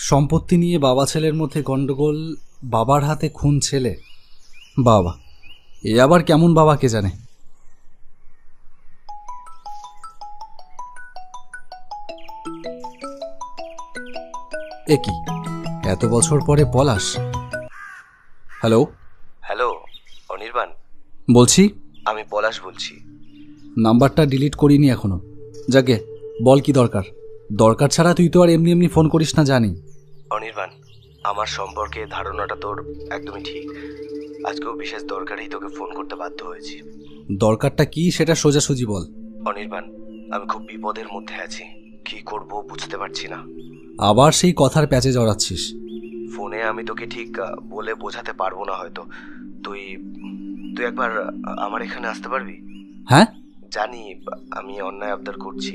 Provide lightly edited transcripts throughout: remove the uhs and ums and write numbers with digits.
সম্পত্তি নিয়ে বাবা ছেলের মধ্যে গন্ডগোল, বাবার হাতে খুন ছেলে। বাবা, এ আবার কেমন বাবা কে জানে। এ কি, এত বছর পরে পলাশ? হ্যালো হ্যালো অনির্বাণ বলছি। আমি পলাশ বলছি। নাম্বারটা ডিলিট করিনি এখনো। যাকে বল, কি দরকার? দরকার ছাড়া তুই তো আর এমনি এমনি ফোন করিস না, জানি। অনির্বাণ, আমার সম্পর্কে ধারণাটা তোর একদমই ঠিক। আজকেও বিশেষ দরকারেই তোকে ফোন করতে বাধ্য হয়েছি। দরকারটা কি সেটা সোজাসুজি বল। অনির্বাণ, আমি খুব বিপদের মধ্যে আছি, কি করব বুঝতে পারছি না। আবার সেই কথার প্যাচে জড়াচ্ছিস? ফোনে আমি তোকে ঠিক বলে বোঝাতে পারবো না হয়তো। তুই তুই একবার আমার এখানে আসতে পারবি? হ্যাঁ, জানি আমি অন্যায় আবদার করছি,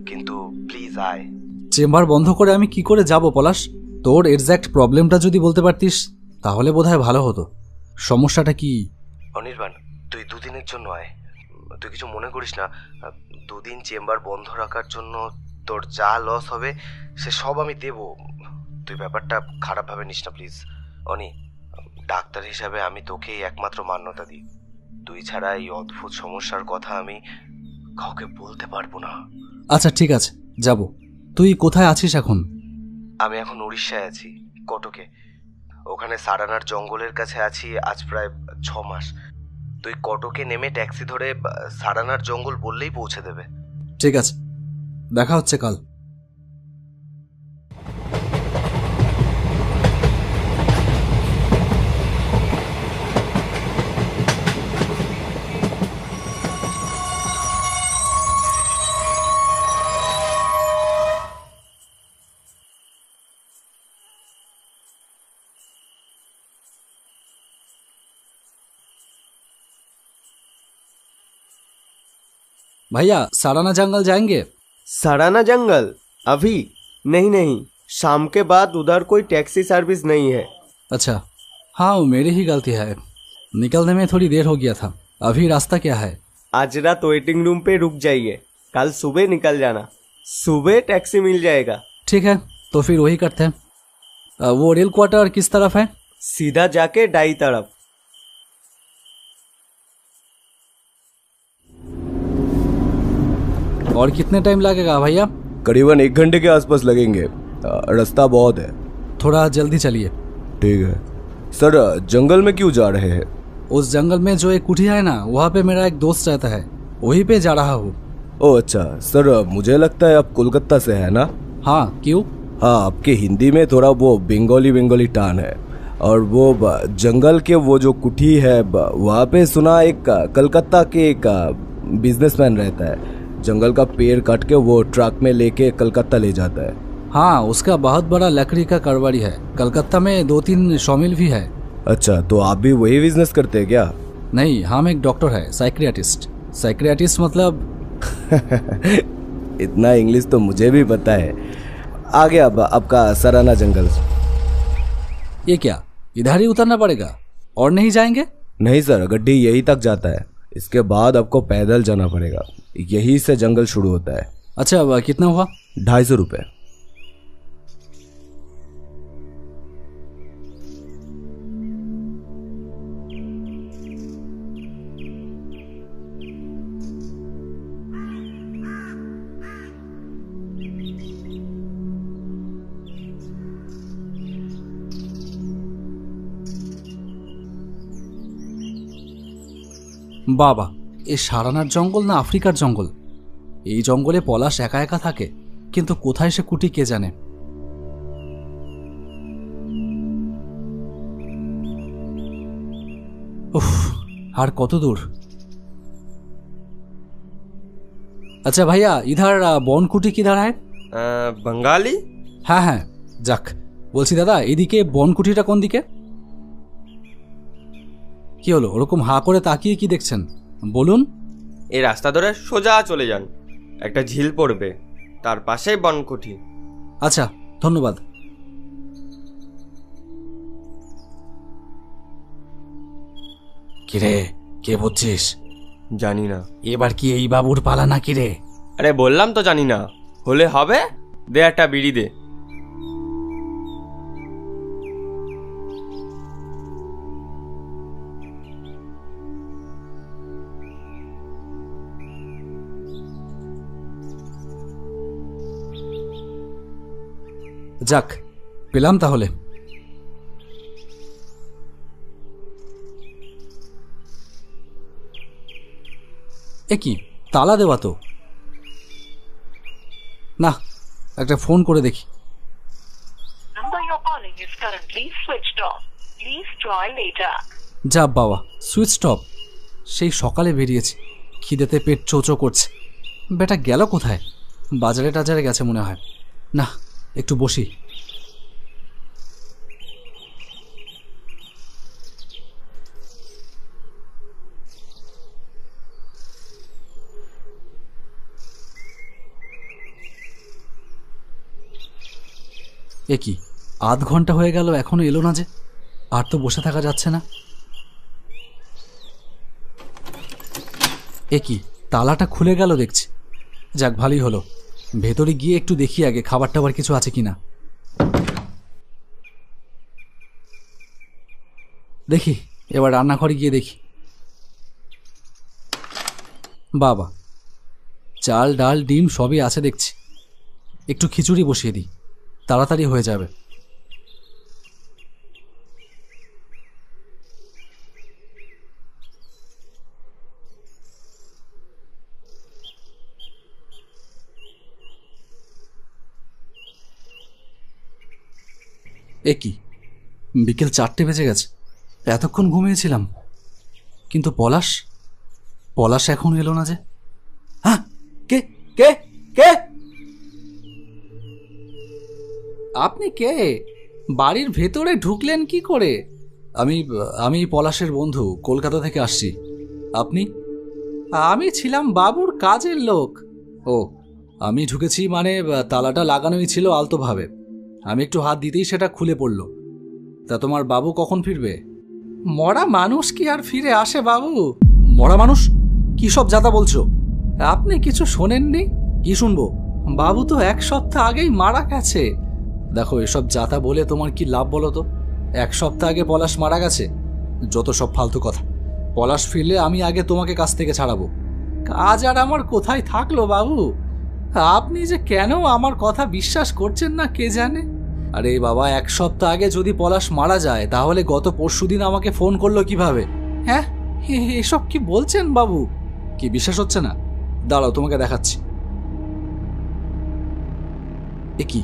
কিন্তু প্লিজ আয়। চেম্বার বন্ধ করে আমি কি করে যাব পলাশ? তোর এক্স্যাক্ট প্রবলেমটা যদি বলতে পারতিস তাহলে বোধহয় ভালো হতো। সমস্যাটা কি? অনির্বাণ, তুই দুদিনের জন্য আয়। তুই কিছু মনে করিস না। দুদিন চেম্বার বন্ধ রাখার জন্য তোর যা লস হবে সে সব আমি দেব। তুই ব্যাপারটা খারাপভাবে নিস না প্লিজ। অনি, ডাক্তার হিসাবে আমি তোকেই একমাত্র মান্যতা দিই। তুই ছাড়া এই অদ্ভুত সমস্যার কথা আমি কাউকে বলতে পারবো না। আচ্ছা ঠিক আছে, যাব। তুই কোথায় আছিস এখন? আমি এখন উড়িষ্যায় আছি, কটকে। ওখানে সারানার জঙ্গলের কাছে আছি আজ প্রায় 6 মাস। তুই কটকে নেমে ট্যাক্সি ধরে সারানার জঙ্গল বললেই পৌঁছে দেবে। ঠিক আছে, দেখা হচ্ছে কাল। भैया साराना जंगल जाएंगे? सराना जंगल? अभी नहीं नहीं, शाम के बाद उधर कोई टैक्सी सर्विस नहीं है। अच्छा, हाँ वो मेरी ही गलती है, निकलने में थोड़ी देर हो गया था। अभी रास्ता क्या है? आज रात वेटिंग रूम पे रुक जाइए, कल सुबह निकल जाना। सुबह टैक्सी मिल जाएगा। ठीक है, तो फिर वही करते हैं। वो रेल क्वार्टर किस तरफ है? सीधा जाके दाई तरफ। और कितने टाइम लगेगा भैया? करीबन 1 घंटे के आसपास लगेंगे। रास्ता बहुत है। थोड़ा जल्दी चलिए। ठीक है सर। जंगल में क्यों जा रहे हैं? उस जंगल में जो एक कुटिया है ना, वहाँ पे मेरा एक दोस्त रहता है, वहीं पे जा रहा हूँ। ओह अच्छा सर, मुझे लगता है आप कोलकाता से है ना? हाँ, क्यों? हाँ, आपके हिंदी में थोड़ा वो बंगाली टान है। और वो जंगल के वो जो कुटी है वहाँ पे सुना एक कलकत्ता के एक बिजनेसमैन रहता है। जंगल का पेड़ काट के वो ट्रक में लेके कलकत्ता ले जाता है। हाँ, उसका बहुत बड़ा लकड़ी का कारोबारी है। कलकत्ता में 2-3 शॉमिल भी है। अच्छा, तो आप भी वही बिजनेस करते हैं क्या? नहीं, हम एक डॉक्टर है, साइक्रियाटिस्ट। साइक्रियाटिस्ट मतलब? इतना इंग्लिश तो मुझे भी पता है। आ गया आपका सराना जंगल। ये क्या, इधर ही उतरना पड़ेगा और नहीं जाएंगे? नहीं सर, गड्डी यही तक जाता है, इसके बाद आपको पैदल जाना पड़ेगा। यही से जंगल शुरू होता है। अच्छा, अब कितना हुआ? 250 रुपये। বাবা, এ সারানার জঙ্গল না আফ্রিকার জঙ্গল? এই জঙ্গলে পলাশ একা একা থাকে, কিন্তু কোথায় সে কুটি কে জানে। উফ, আর কত দূর? अच्छा भैया, इधर बन कुटी किधर है? बंगाली? হ্যাঁ হ্যাঁ, যাক। বলছি দাদা, এদিকে বন কুটিটা কোন দিকে? কি হলো, ওরকম হাঁ করে তাকিয়ে কি দেখছেন, বলুন? এই রাস্তা ধরে সোজা চলে যান, একটা ঝিল পড়বে, তার পাশেই বনকুঠি। আচ্ছা, ধন্যবাদ। কিরে, কে বুঝছিস? জানি না। এবার কি এই বাবুর পালা না কিরে? আরে বললাম তো জানি না। হলে হবে, দে একটা বিড়ি দে। যাক, পেলাম তাহলে। এ কি, তালা দেওয়া তো। না, একটা ফোন করে দেখি। Number you're calling is currently switched off. Please try later. যা বাবা, সুইচ অফ। সেই সকালে বেরিয়েছে, খিদেতে পেট চোচো করছে। বেটা গেল কোথায়? বাজারে টাজারে গেছে মনে হয়। না, একটু বসি। এ কি, আধ ঘন্টা হয়ে গেল এখনো এলো না যে? আর তো বসে থাকা যাচ্ছে না। এ কি, তালাটা খুলে গেল দেখছি। যাক, ভালোই হলো। ভেতরে গিয়ে একটু দেখি আগে খাবার টাবার কিছু আছে কিনা। দেখি, এবার রান্নাঘরে গিয়ে দেখি। বাবা, চাল ডাল ডিম সবই আছে দেখছি। একটু খিচুড়ি বসিয়ে দিই, তাড়াতাড়ি হয়ে যাবে। এ কি, বিকেল 4টে বেজে গেছে। এতক্ষণ ঘুমিয়েছিলাম, কিন্তু পলাশ এখন এলো না যে। হ্যাঁ, কে কে কে? আপনি কে? বাড়ির ভেতরে ঢুকলেন কি করে? আমি পলাশের বন্ধু, কলকাতা থেকে আসছি। আপনি? আমি ছিলাম বাবুর কাজের লোক। ও, আমি ঢুকেছি মানে তালাটা লাগানোই ছিল আলতোভাবে। আমি একটু হাত দিতেই সেটা খুলে পড়ল। তা তোমার বাবু কখন ফিরবে? মরা মানুষ কি আর ফিরে আসে বাবু? মরা মানুষ? কি সব জাতা বলছো? আপনি কিছু শোনেননি? কি শুনবো? বাবু তো 1 সপ্তাহ আগেই মারা গেছে। দেখো, এসব জাতা বলে তোমার কি লাভ বলো তো? 1 সপ্তাহ আগে পলাশ মারা গেছে? যত সব ফালতু কথা। পলাশ ফিরলে আমি আগে তোমাকে কাছ থেকে ছাড়াবো। কাজ আর আমার কোথায় থাকলো বাবু? আপনি যে কেন আমার কথা বিশ্বাস করছেন না কে জানে। আরে বাবা, 1 সপ্তাহ আগে যদি পলাশ মারা যায় তাহলে গত পরশুদিন আমাকে ফোন করলো কিভাবে? হ্যাঁ, এসব কি বলছেন বাবু? কি বিশ্বাস হচ্ছে না? দাঁড়াও, তোমাকে দেখাচ্ছি। এ কি,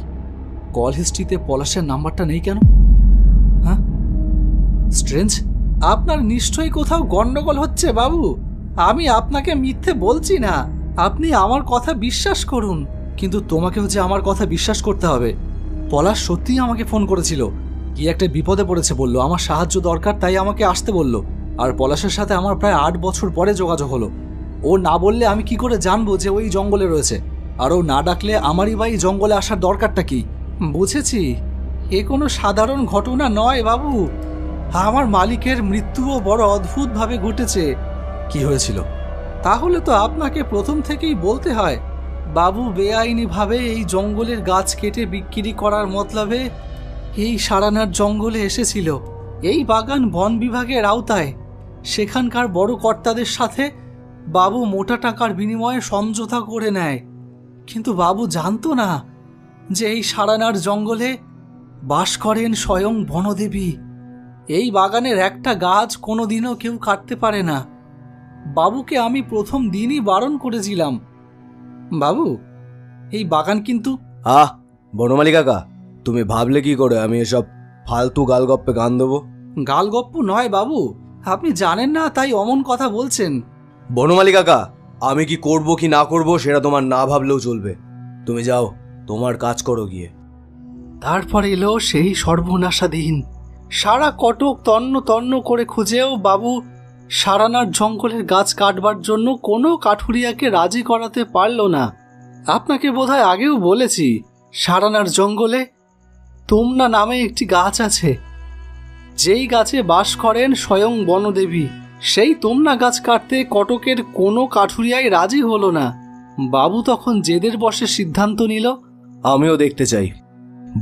কল হিস্ট্রিতে পলাশের নাম্বারটা নেই কেন? হ্যাঁ, স্ট্রেঞ্জ। আপনার নিশ্চয়ই কোথাও গন্ডগোল হচ্ছে বাবু। আমি আপনাকে মিথ্যে বলছি না, আপনি আমার কথা বিশ্বাস করুন। কিন্তু তোমাকেও যে আমার কথা বিশ্বাস করতে হবে। পলাশ সত্যিই আমাকে ফোন করেছিল, কি একটা বিপদে পড়েছে বলল, আমার সাহায্য দরকার, তাই আমাকে আসতে বলল। আর পলাশের সাথে আমার প্রায় 8 বছর পরে যোগাযোগ হলো। ও না বললে আমি কি করে জানবো যে ওই জঙ্গলে রয়েছে? আর ও না ডাকলে আমারই বা এই জঙ্গলে আসার দরকারটা কি? বুঝেছি, এ কোনো সাধারণ ঘটনা নয় বাবু। আমার মালিকের মৃত্যুও বড় অদ্ভুতভাবে ঘটেছে। কি হয়েছিল? তাহলে তো আপনাকে প্রথম থেকেই বলতে হয়। বাবু বেআইনিভাবে এই জঙ্গলের গাছ কেটে বিক্রি করার মতলবে এই সারানার জঙ্গলে এসেছিল। এই বাগান বন বিভাগের আওতায়। সেখানকার বড় কর্তাদের সাথে বাবু মোটা টাকার বিনিময়ে সমঝোতা করে নেয়। কিন্তু বাবু জানতো না যে এই সারানার জঙ্গলে বাস করেন স্বয়ং বনদেবী। এই বাগানের একটা গাছ কোনোদিনও কেউ কাটতে পারে না। বাবুকে আমি প্রথম দিনই বারণ করেছিলাম। বাবু, এই বাগান কিন্তু। বনমালী কাকা, তুমি ভাবলে কি করে আমি এসব ফালতু গালগপ্পে গান দেবো? গালগপ্প নয় বাবু, আপনি জানেন না তাই অমন কথা বলছেন। বনমালী কাকা, আমি কি করব কি না করব সেটা তোমার না ভাবলেও চলবে। তুমি যাও, তোমার কাজ করো গিয়ে। তারপর এলো সেই সর্বনাশা দিন। সারা কটক তন্ন তন্ন করে খুঁজেও বাবু সারানার জঙ্গলের গাছ কাটবার জন্য কোনো কাঠুরিয়াকে রাজি করাতে পারল না। আপনাকে বোধহয় আগেও বলেছি, সারানার জঙ্গলে তোমনা নামে একটি গাছ আছে, যেই গাছে বাস করেন স্বয়ং বনদেবী। সেই তোমনা গাছ কাটতে কটকের কোনো কাঠুরিয়াই রাজি হলো না। বাবু তখন জেদের বশে সিদ্ধান্ত নিল, আমিও দেখতে চাই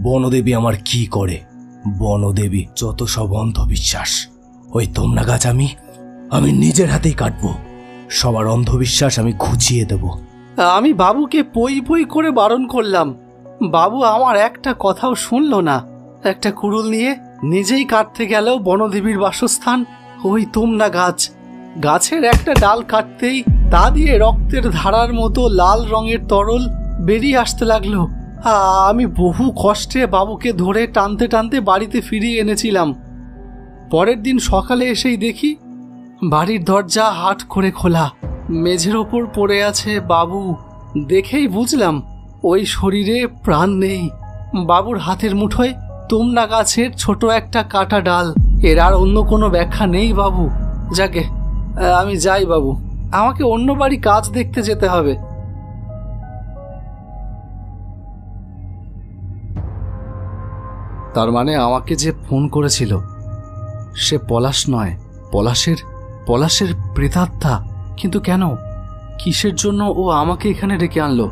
বনদেবী আমার কি করে। বনদেবী যত সব অন্ধবিশ্বাস, ওই তোমরা গাছ আমি নিজের হাতেই কাটবো। সবার অন্ধবিশ্বাস আমি ঘুচিয়ে দেব। আমি বাবুকে পই পই করে বারণ করলাম, বাবু আমার একটা কথাও শুনলো না। একটা কুড়ুল নিয়ে নিজেই কাটতে গেল বনদেবীর বাসস্থান ওই তুমনা গাছ। গাছের একটা ডাল কাটতেই তা দিয়ে রক্তের ধারার মতো লাল রঙের তরল বেরিয়ে আসতে লাগলো। আমি বহু কষ্টে বাবুকে ধরে টানতে টানতে বাড়িতে ফিরিয়ে এনেছিলাম। পরের দিন সকালে এসেই দেখি বাড়ির দরজা হাট করে খোলা, মেঝের ওপর পড়ে আছে বাবু। দেখেই বুঝলাম ওই শরীরে প্রাণ নেই। বাবুর হাতের মুঠোয় তুমনা গাছের ছোট একটা কাটা ডাল। এর আর অন্য কোনো ব্যাখ্যা নেই বাবু। যাকে আমি যাই বাবু, আমাকে অন্য বাড়ি কাজ দেখতে যেতে হবে। তার মানে আমাকে যে ফোন করেছিল সে পলাশ নয়, পলাশের প্রেতাত্মা। কিন্তু কেন, কিসের জন্য ও আমাকে এখানে ডেকে আনলো?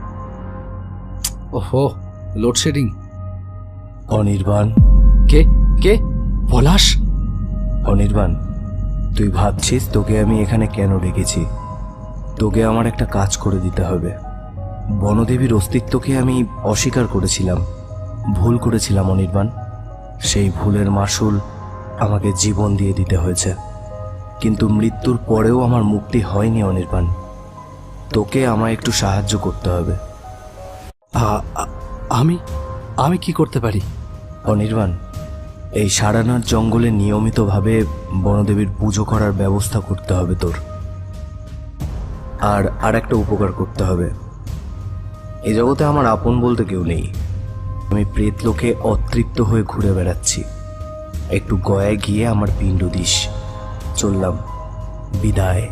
ওহো, লোডশেডিং। অনির্বাণ, কে কে? পলাশ? অনির্বাণ, তুই ভাবছিস তোকে আমি এখানে কেন ডেকেছি? তোকে আমার একটা কাজ করে দিতে হবে। বনদেবীর অস্তিত্বকে আমি অস্বীকার করেছিলাম, ভুল করেছিলাম অনির্বাণ। সেই ভুলের মাসুল আমাকে জীবন দিয়ে দিতে হয়েছে, কিন্তু মৃত্যুর পরেও আমার মুক্তি হয়নি অনির্বাণ। তোকে আমায় একটু সাহায্য করতে হবে। আমি কি করতে পারি? অনির্বাণ, এই সারানাথ জঙ্গলে নিয়মিতভাবে বনদেবীর পুজো করার ব্যবস্থা করতে হবে তোর। আর একটা উপকার করতে হবে। এই জগতে আমার আপন বলতে কেউ নেই। আমি প্রেতলোকে অতৃপ্ত হয়ে ঘুরে বেড়াচ্ছি। একটু গয়ায় গিয়ে আমার পিণ্ড দিস। চললাম, বিদায়।